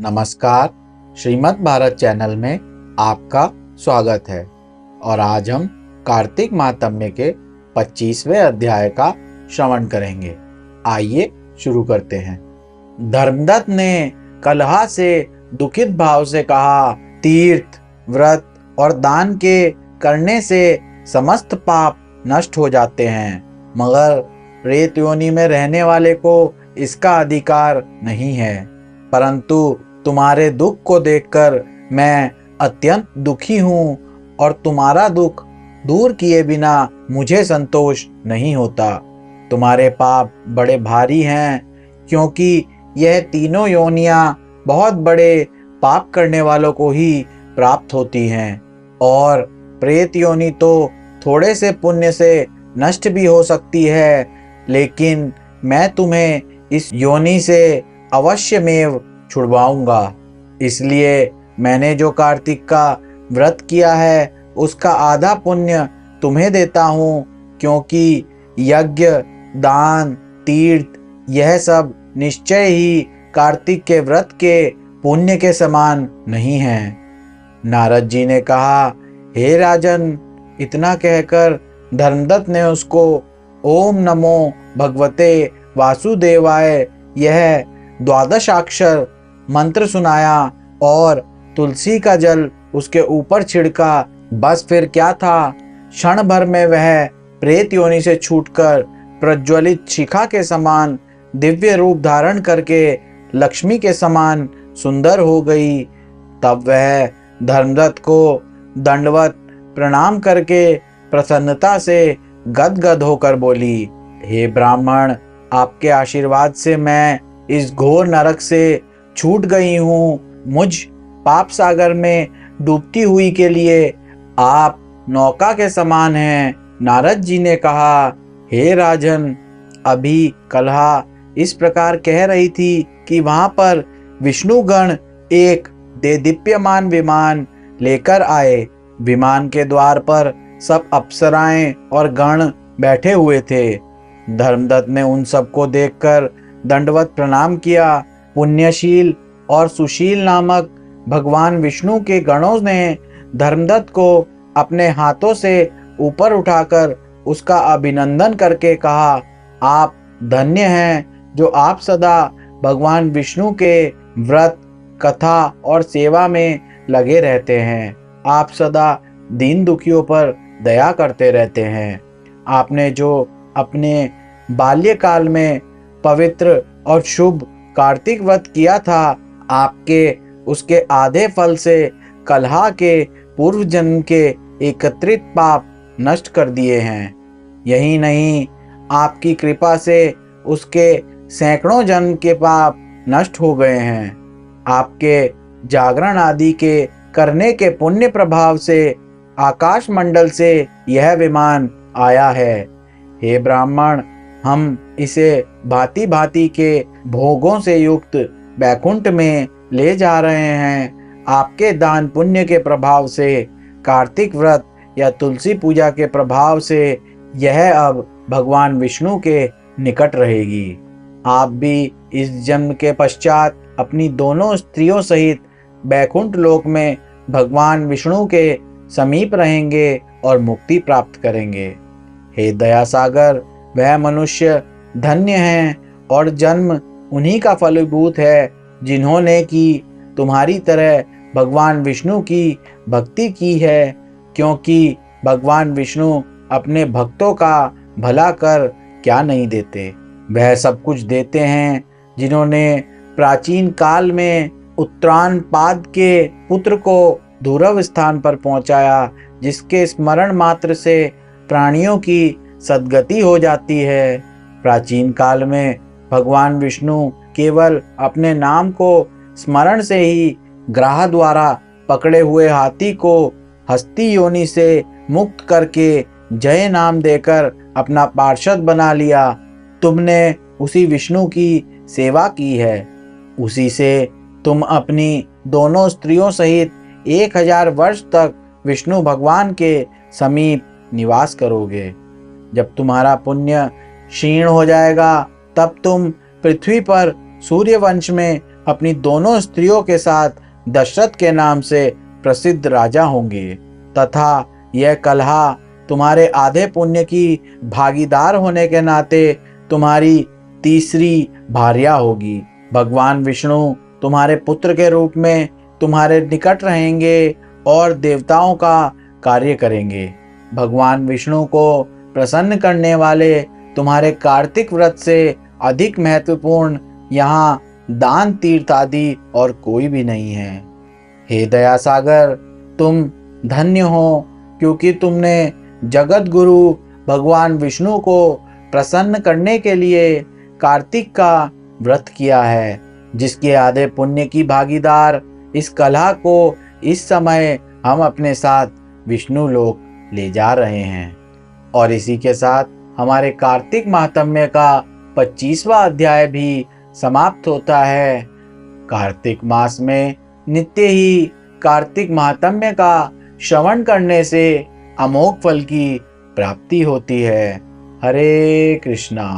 नमस्कार। श्रीमद् भारत चैनल में आपका स्वागत है और आज हम कार्तिक महात्म्य के 25वें अध्याय का श्रवण करेंगे। आइए शुरू करते हैं। धर्मदत्त ने कलह से दुखित भाव से कहा, तीर्थ, व्रत और दान के करने से समस्त पाप नष्ट हो जाते हैं, मगर प्रेत योनि में रहने वाले को इसका अधिकार नहीं है। परंतु तुम्हारे दुख को देखकर मैं अत्यंत दुखी हूँ और तुम्हारा दुख दूर किए बिना मुझे संतोष नहीं होता। तुम्हारे पाप बड़े भारी हैं, क्योंकि यह तीनों योनियां बहुत बड़े पाप करने वालों को ही प्राप्त होती हैं, और प्रेत योनि तो थोड़े से पुण्य से नष्ट भी हो सकती है, लेकिन मैं तुम्हें इस योनि से अवश्यमेव छुड़वाऊंगा। इसलिए मैंने जो कार्तिक का व्रत किया है उसका आधा पुण्य तुम्हें देता हूँ, क्योंकि यज्ञ, दान, तीर्थ यह सब निश्चय ही कार्तिक के व्रत के पुण्य के समान नहीं हैं। नारद जी ने कहा, हे राजन, इतना कहकर धर्मदत्त ने उसको ओम नमो भगवते वासुदेवाय यह 12 मंत्र सुनाया और तुलसी का जल उसके ऊपर छिड़का। बस फिर क्या था, क्षण भर में वह प्रेत योनि से छूटकर प्रज्वलित शिखा के समान दिव्य रूप धारण करके लक्ष्मी के समान सुंदर हो गई। तब वह धर्मदत्त को दंडवत प्रणाम करके प्रसन्नता से गदगद होकर बोली, हे ब्राह्मण, आपके आशीर्वाद से मैं इस घोर नरक से छूट गई हूँ। मुझ पाप सागर में डूबती हुई के लिए आप नौका के समान हैं। नारद जी ने कहा, हे राजन, अभी कलहा इस प्रकार कह रही थी कि वहां पर विष्णुगण एक देदीप्यमान विमान लेकर आए। विमान के द्वार पर सब अप्सराएं और गण बैठे हुए थे। धर्मदत्त ने उन सबको देखकर दंडवत प्रणाम किया। पुण्यशील और सुशील नामक भगवान विष्णु के गणों ने धर्मदत्त को अपने हाथों से ऊपर उठाकर उसका अभिनंदन करके कहा, आप धन्य हैं जो आप सदा भगवान विष्णु के व्रत, कथा और सेवा में लगे रहते हैं। आप सदा दीन दुखियों पर दया करते रहते हैं। आपने जो अपने बाल्यकाल में पवित्र और शुभ कार्तिक व्रत किया था, आपके उसके आधे फल से कलहा के पूर्व जन्म के एकत्रित पाप नष्ट कर दिए हैं। यही नहीं, आपकी कृपा से उसके सैकड़ों जन्म के पाप नष्ट हो गए हैं। आपके जागरण आदि के करने के पुण्य प्रभाव से आकाश मंडल से यह विमान आया है। हे ब्राह्मण, हम इसे भांति भांति के भोगों से युक्त बैकुंठ में ले जा रहे हैं। आपके दान पुण्य के प्रभाव से, कार्तिक व्रत या तुलसी पूजा के प्रभाव से यह अब भगवान विष्णु के निकट रहेगी। आप भी इस जन्म के पश्चात अपनी दोनों स्त्रियों सहित बैकुंठ लोक में भगवान विष्णु के समीप रहेंगे और मुक्ति प्राप्त करेंगे। हे दया सागर, वह मनुष्य धन्य हैं और जन्म उन्हीं का फलीभूत है जिन्होंने कि तुम्हारी तरह भगवान विष्णु की भक्ति की है, क्योंकि भगवान विष्णु अपने भक्तों का भला कर क्या नहीं देते। वह सब कुछ देते हैं। जिन्होंने प्राचीन काल में उत्तानपाद के पुत्र को दूरव स्थान पर पहुंचाया, जिसके स्मरण मात्र से प्राणियों की सद्गति हो जाती है। प्राचीन काल में भगवान विष्णु केवल अपने नाम को स्मरण से ही ग्राह द्वारा पकड़े हुए हाथी को हस्ती योनि से मुक्त करके जय नाम देकर अपना पार्षद बना लिया। तुमने उसी विष्णु की सेवा की है। उसी से तुम अपनी दोनों स्त्रियों सहित 1000 वर्ष तक विष्णु भगवान के समीप निवास करोगे। जब तुम्हारा पुण्य क्षीण हो जाएगा, तब तुम पृथ्वी पर सूर्यवंश में अपनी दोनों स्त्रियों के साथ दशरथ के नाम से प्रसिद्ध राजा होंगे तथा यह कलहा तुम्हारे आधे पुण्य की भागीदार होने के नाते तुम्हारी तीसरी भार्या होगी। भगवान विष्णु तुम्हारे पुत्र के रूप में तुम्हारे निकट रहेंगे और देवताओं का कार्य करेंगे। भगवान विष्णु को प्रसन्न करने वाले तुम्हारे कार्तिक व्रत से अधिक महत्वपूर्ण यहाँ दान तीर्थ आदि और कोई भी नहीं है। हे दया सागर, तुम धन्य हो, क्योंकि तुमने जगत गुरु भगवान विष्णु को प्रसन्न करने के लिए कार्तिक का व्रत किया है, जिसके आधे पुण्य की भागीदार इस कलह को इस समय हम अपने साथ विष्णु लोक ले जा रहे हैं। और इसी के साथ हमारे कार्तिक महात्म्य का 25वां अध्याय भी समाप्त होता है। कार्तिक मास में नित्य ही कार्तिक महात्म्य का श्रवण करने से अमोघ फल की प्राप्ति होती है। हरे कृष्णा।